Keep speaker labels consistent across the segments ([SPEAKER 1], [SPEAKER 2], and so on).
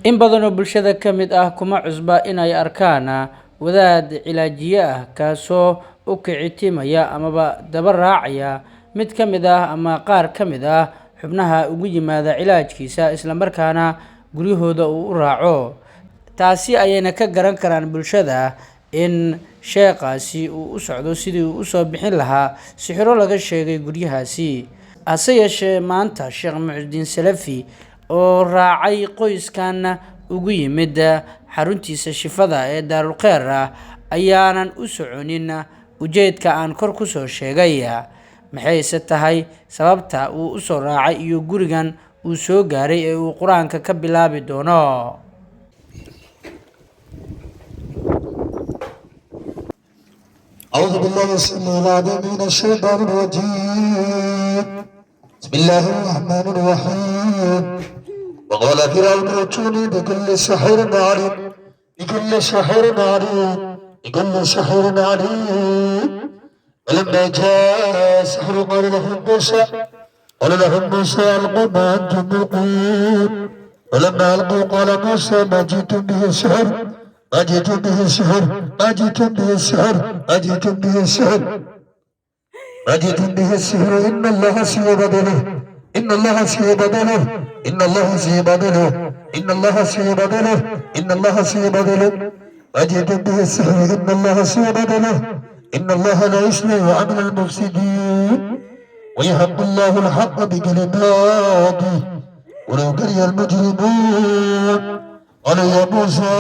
[SPEAKER 1] in badan oo bulshada ka mid ah kuma cusba inay arkaan wadaad cilaajiye ah kaasoo u kicitimaya amaba daba raacaya mid ka mid ah ama qaar ka mid ah xubnaha ugu yimaada cilaajkiisa isla markaana guryahooda uu u raaco. taasi ayayna ka garan karaan bulshada in sheekhaasi uu u socdo sidii uu usoo bixin lahaa sixiro laga sheegay guryahaasi. hase yeeshee maanta Sheekh Muxudiin Salafi oo raacay qoyskan ugu yimid xaruntiisa shifada ee Daarul Khayr ayaanan u soconin ujeedka aan kor ku soo sheegay. maxayse tahay sababta uu u soo raacay iyo gurigan uu soo gaaray ee uu quraanka ka bilaabi doono.
[SPEAKER 2] أعوذ بالله السميع العليم من الشيطان الرجيم بسم الله الرحمن الرحيم وقال فرعون ائتوني بكل سحر عليم بكل سحر عليم بكل سحر عليم ولما جاء السحر قال لهم موسى ألقوا ما أنتم ملقون ولما ألقوا قال موسى ما جئتم به السحر ما جئتم به السحر ما جئتم به السحر ما جئتم به السحر ما جئتم به السحر إن الله سيبدله إن الله سيبدله إن الله سيبدله إن الله سيبدله إن الله سيبدله ما جئتم به السحر إن الله سيبدله إن الله لا يصلح عمل المفسدين ويحق الله الحق بكلماته ولو كره المجرمون قال يا موسى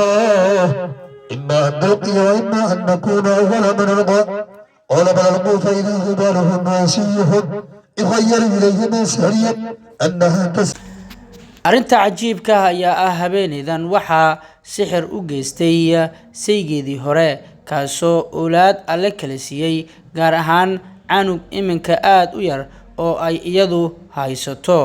[SPEAKER 2] إما أن نلقي وإما أن نكون أول من ألقى قال بل ألقوا فإذا غبالهم ناسيهم يخيل إليه من سحرهم أنها تسحر.
[SPEAKER 1] arrinta cajiibka ah ayaa ah habeenaydan waxaa sixir u geystay saygeedii hore kaasoo awlaad alle kala siiyey gaar ahaan canug iminka aad u yar oo ay iyadu haysato.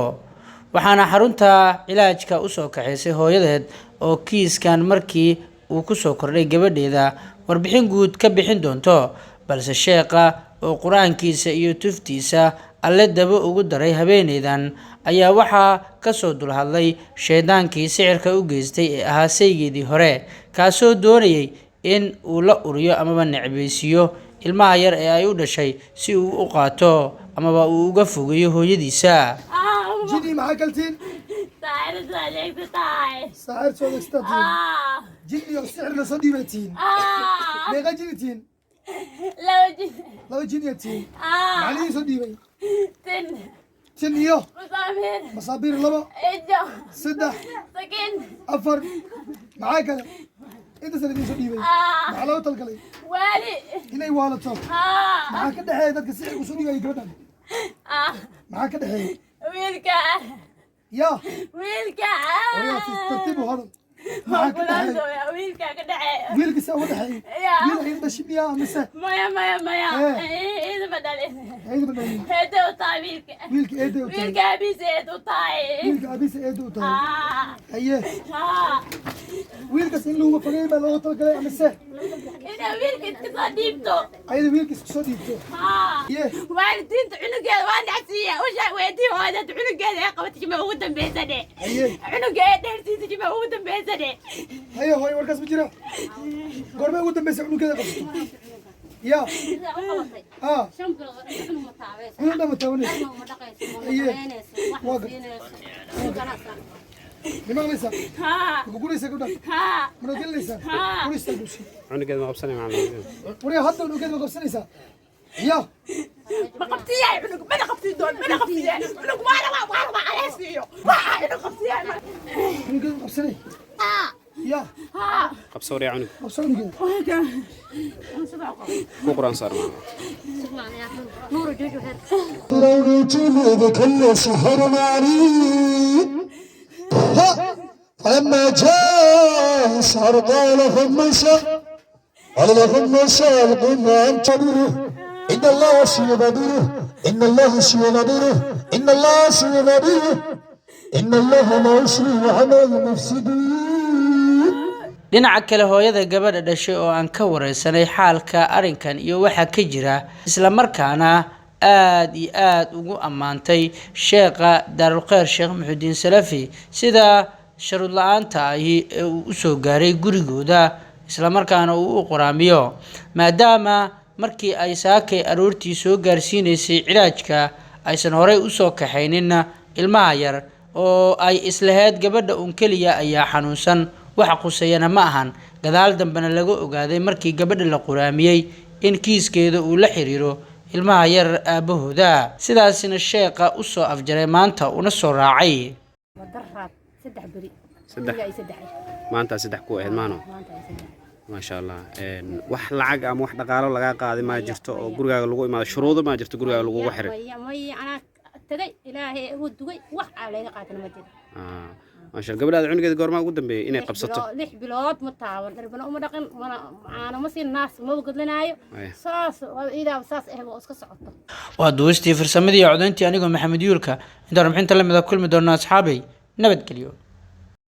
[SPEAKER 1] waxaana xarunta cilaajka usoo kaxaysay hooyadeed oo kiiskan markii uu ku soo kordhay gabadheeda warbixin guud ka bixin doonto, balse sheekha oo quraankiisa iyo tuftiisa alle daba ugu daray habeenaydan ayaa waxaa kasoo dulhadlay shaydaankii sixirka u geystay ee ahaa saygeedii hore kaasoo doonayay in uu la uriyo amaba necbaysiiyo ilmaha yar ee ay u dhashay si uu u qaato amaba uu uga fogeeyo hooyadiisa.
[SPEAKER 3] جيني معاك التين
[SPEAKER 4] ساعر ساعدك تاعي
[SPEAKER 3] ساعر سوى استاذين جيني السحر لصدي بيتين ميغا جينيتين
[SPEAKER 4] لو جيت
[SPEAKER 3] لو جينيتين
[SPEAKER 4] آه
[SPEAKER 3] معلي صدي بي
[SPEAKER 4] تن
[SPEAKER 3] تين يو
[SPEAKER 4] مسامير
[SPEAKER 3] مصابير لبا
[SPEAKER 4] إجو
[SPEAKER 3] سدح
[SPEAKER 4] سكين
[SPEAKER 3] أفر معاك انت سندي صدي بي معلو تلقلي
[SPEAKER 4] والي
[SPEAKER 3] إني والد معاك دحي دادك السحر وصدي بي قبل معاك دحي
[SPEAKER 4] ويلكا
[SPEAKER 3] يا
[SPEAKER 4] ويلكا
[SPEAKER 3] وريا ترتيبه هذا معاك دحي
[SPEAKER 4] ويلكا كدحي
[SPEAKER 3] ويلك سوى دحي ويلك يبدا شبيا مسا
[SPEAKER 4] مايا إذا بدل
[SPEAKER 3] هيدا بدل
[SPEAKER 4] هيدا وطاي ويلكا
[SPEAKER 3] ويلك ايدي وطاي
[SPEAKER 4] ويلكا أبيس هيدا وطاي
[SPEAKER 3] ويلك أبيس ايدي وطاي ايه
[SPEAKER 4] ها
[SPEAKER 3] ويلك سين لو فقير بلا وطل كلا مسا
[SPEAKER 4] إذا ويلكا تصديبتو
[SPEAKER 3] ايدي ويلك سوديتو
[SPEAKER 4] ها
[SPEAKER 3] ايه
[SPEAKER 4] والدين عنقها وانا عسيه وش ويدي هذا عنقها قبت جمع ودن بيسنه
[SPEAKER 3] ايه
[SPEAKER 4] عنقها درتي جمع ودن بيسنه
[SPEAKER 3] ايه هاي وركاس بجرا قربي ودن بس عنو كذا قص يا ها كل ده متونس ايه واقف لما ليس
[SPEAKER 4] ها
[SPEAKER 3] بقول ليس كده
[SPEAKER 4] ها
[SPEAKER 3] من قال ليس قول ليس دوسي
[SPEAKER 5] أنا قد ما قبسني معنا.
[SPEAKER 3] وريا حتى لو كده قص ليس يا
[SPEAKER 4] ما قبتي يا عنق ما قبتي دول ما قبتي يا عنق ما انا ما على سيو ما انا قبتي يا عنق
[SPEAKER 3] من كده قص لي يا
[SPEAKER 4] ها
[SPEAKER 5] قبس وري عنك.
[SPEAKER 3] قص لي كده
[SPEAKER 5] مو قرآن صار معنا.
[SPEAKER 4] نور جوجو
[SPEAKER 2] لو بكل سحر عليم فلما جاء السحر قال لهم موسى ألقوا ما أنتم به إن الله سيبدله إن الله سيبدله إن الله سيبدله إن الله لا يصلح عمل المفسدين.
[SPEAKER 1] dhinaca kale hooyada gabadha dhashay oo aan ka wareysanay xaalka arinkan iyo waxa ka jira isla markaana aad iyo aad ugu ammaantay sheekha Daarul Khayr Sheekh Muxudiin Salafi sida sharud la-aanta ahi ee uu usoo gaaray gurigooda islamarkaana uu u qoraamiyo maadaama markii ay saakay aroortii soo gaarsiinaysay cilaajka aysan horey usoo kaxaynin ilmaha yar oo ay islahayd gabadha uun keliya ayaa xanuunsan wax quseeyana ma ahan gadaal dambena laga ogaaday markii gabadha la qoraamiyey in kiiskeeda uu la xiriiro ilmaha yar aabahooda sidaasina sheekha usoo afjaray maanta una soo raacay
[SPEAKER 5] maanta saddex ku ahayd maano ما شاء الله wax lacag ama wax dhaqaalo laga qaaday ma jirto oo gurigaaga lagu imaado shuruudo ma jirto gurigaaga lagu xiray
[SPEAKER 6] ana tagay ilaahay uu dugay wax laga qaadan ma jiro
[SPEAKER 5] ما شاء الله gabadha cunugeeda goorma ugu dambeeyay inay qabsato
[SPEAKER 6] 6 bilood ma taaban darbana uma dhaqan ana ma siin naas ma gudlanayo saas idaa saas oo iska socoto
[SPEAKER 1] waa duustii farsamadii codayntii anigoo maxamed yuulka inta rabxinta la mid ah kulmi doona asxaabay nabad geliyo